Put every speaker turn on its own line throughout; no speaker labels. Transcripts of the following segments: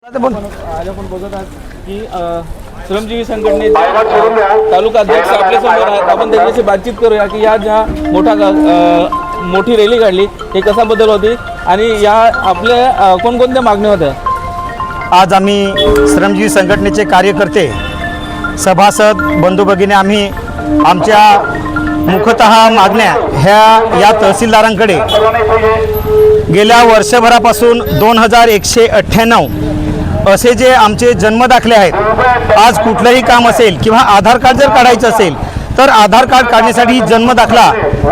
आज आपण बघत आहात की श्रमजीवी संघटनेचे तालुका अध्यक्ष आपल्या समोर आहेत। आपण त्यांच्याशी बातचीत करूया की या ज्या मोठी रॅली काढली हे कसा बदल होती आणि या आपल्या कोणकोणत्या मागण्या होत्या।
आज आम्ही श्रमजीवी संघटनेचे कार्यकर्ते सभासद बंधू भगिनी आम्ही आमच्या मुख्यतः मागण्या या तहसीलदारांकडे गेल्या वर्षभरापासून 2198 असे जे आमचे जन्मदाखले आहेत। आज कुठलंही काम असेल किंवा आधार कार्ड जर काढायचं असेल तर आधार कार्ड काढण्यासाठी जन्मदाखला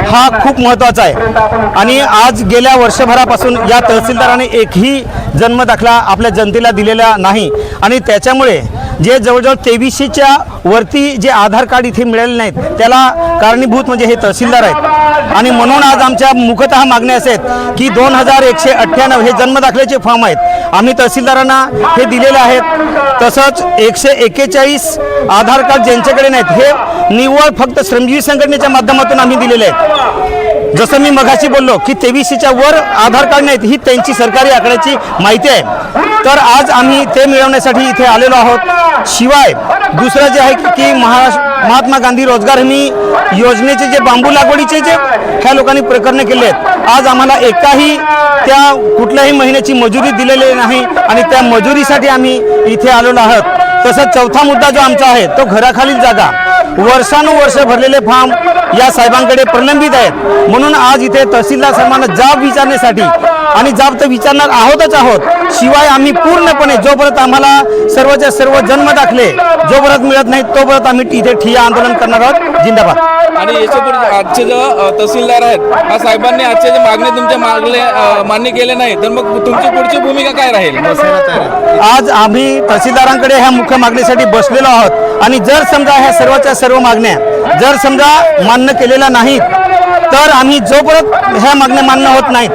हा खूप महत्त्वाचा आहे आणि आज गेल्या वर्षभरापासून या तहसीलदाराने एकही जन्मदाखला आपल्या जनतेला दिलेला नाही आणि त्याच्यामुळे जे जवळजवळ 2300च्या वरती जे आधार कार्ड इथे मिळाले नाहीत त्याला कारणीभूत म्हणजे हे तहसीलदार आहेत आणि म्हणून आज आमच्या मुख्यतः मागण्या असे आहेत की 2198 हे जन्मदाखल्याचे फॉर्म आहेत। आम्ही तहसीलदारांना हे दिलेले आहेत। तसंच 141 आधार कार्ड ज्यांच्याकडे नाहीत हे निव्वळ फक्त श्रमजीवी संघटनेच्या माध्यमातून आम्ही दिलेले आहेत। जसं मी मगाशी बोललो की 2300च्या वर आधार कार्ड नाहीत ही त्यांची सरकारी आकड्याची माहिती आहे। तर आज आम्ही ते मिळवण्यासाठी इथे आलेलो आहोत। शिवाय दुसरं जे आहे की महात्मा गांधी रोजगार हमी योजनेचे जे बांबू लागवडीचे जे ह्या लोकांनी प्रकरण केले आहेत, आज आम्हाला एकाही त्या कुठल्याही महिन्याची मजुरी दिलेली नाही आणि त्या मजुरीसाठी आम्ही इथे आलेलो आहोत। तसंच चौथा मुद्दा जो आमचा आहे तो घराखालील जागा वर्षानुवर्ष भरलेले फॉर्म या साहेबांकडे प्रलंबित आहेत। म्हणून आज इथे तहसीलदार साहेबांना जाब विचारण्यासाठी आणि जाब तर विचारणार आहोत। शिवाय आम्ही पूर्णपणे जोपर्यंत आम्हाला सर्वच्या सर्व जन्मदाखले जोपर्यंत मिळत नाही तोपर्यंत आम्ही इथे ठिय्या आंदोलन करणार आहोत। जिंदाबाद।
आणि याच्यापुढे आजचे जो तहसीलदार आहेत हा साहेबांनी आजचे जे मागणे तुमच्या मान्य केले नाही तर मग तुमची पुढची भूमिका काय राहील।
आज आम्ही तहसीलदारांकडे ह्या मुख्य मागणीसाठी बसलेलो आहोत आणि जर समजा ह्या सर्वच्या सर्व मागण्या जर समजा मान्य केलेल्या नाहीत तर आम्ही जोपर्यंत ह्या मागण्या मान्य होत नाहीत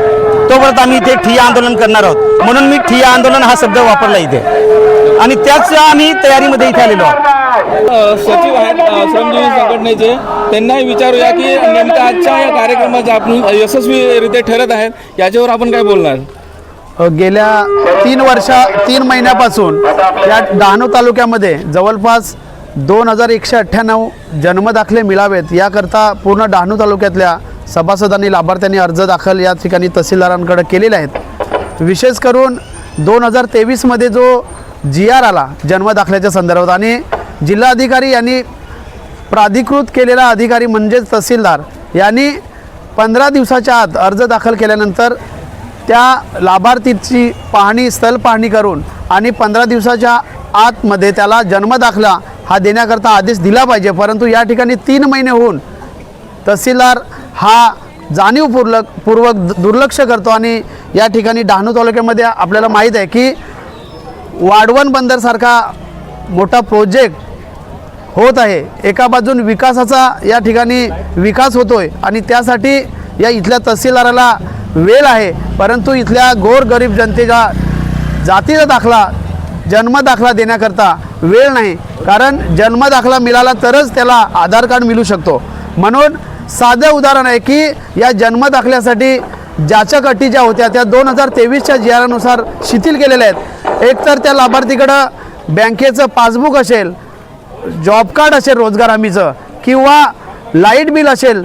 तोपर्यंत आम्ही इथे ठिय्या आंदोलन करणार आहोत। म्हणून मी ठिय्या आंदोलन हा शब्द वापरला इथे आणि त्याच आम्ही तयारीमध्ये इथे आलेलो आहोत।
सचिव आहेत श्रमजीवी संघटनेचे, त्यांनाही विचारूया की नेमकं आजच्या या कार्यक्रमाचे आपण यशस्वीरित्या ठरत आहेत याच्यावर आपण काय बोलणार।
गेल्या 3 महिन्यापासून या डहाणू तालुक्यामध्ये जवळपास 2198 जन्मदाखले मिळावेत याकरता पूर्ण डहाणू तालुक्यातल्या सभासदांनी लाभार्थ्यांनी अर्ज दाखल या ठिकाणी तहसीलदारांकडे केलेले आहेत। विशेष करून 2023मध्ये जो GR आला जन्मदाखल्याच्या संदर्भात आणि जिल्हाधिकारी यांनी प्राधिकृत केलेला अधिकारी म्हणजेच तहसीलदार यांनी 15 दिवसाच्या आत अर्ज दाखल केल्यानंतर त्या लाभार्थीची स्थल पाहणी करून आणि 15 दिवसाच्या आतमध्ये त्याला जन्मदाखला हा देण्याकरता आदेश दिला पाहिजे। परंतु या ठिकाणी 3 महिने होऊन तहसीलदार हा जाणीवपूर्वक दुर्लक्ष करतो आणि या ठिकाणी डहाणू तालुक्यामध्ये आपल्याला माहीत आहे की वाढवण बंदरसारखा मोठा प्रोजेक्ट होत आहे। एका बाजून विकासाचा या ठिकाणी विकास होतोय आणि त्यासाठी या इथल्या तहसीलदाराला वेळ आहे, परंतु इथल्या गोरगरीब जनतेचा जातीचा दाखला जन्मदाखला देण्याकरता वेळ नाही। कारण जन्मदाखला मिळाला तरच त्याला आधार कार्ड मिळू शकतो। म्हणून साधं उदाहरण आहे की या जन्मदाखल्यासाठी ज्याच्या अटी ज्या होत्या त्या 2023च्या GR नुसार शिथिल केलेल्या आहेत। एक तर त्या लाभार्थीकडं बँकेचं पासबुक असेल, जॉब कार्ड असेल रोजगार हमीचं किंवा लाईट बिल असेल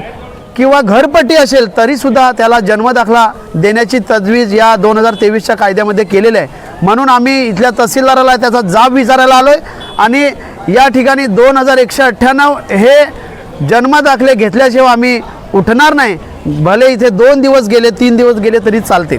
किंवा घरपट्टी असेल तरीसुद्धा त्याला जन्मदाखला देण्याची तजवीज या 2023च्या कायद्यामध्ये केलेली आहे। म्हणून आम्ही इथल्या तहसीलदाराला त्याचा जाब विचारायला आलो आहे आणि या ठिकाणी 2198 हे जन्मदाखले घेतल्याशिवाय आम्ही उठणार नाही। भले इथे 2 दिवस गेले 3 दिवस गेले तरी चालते।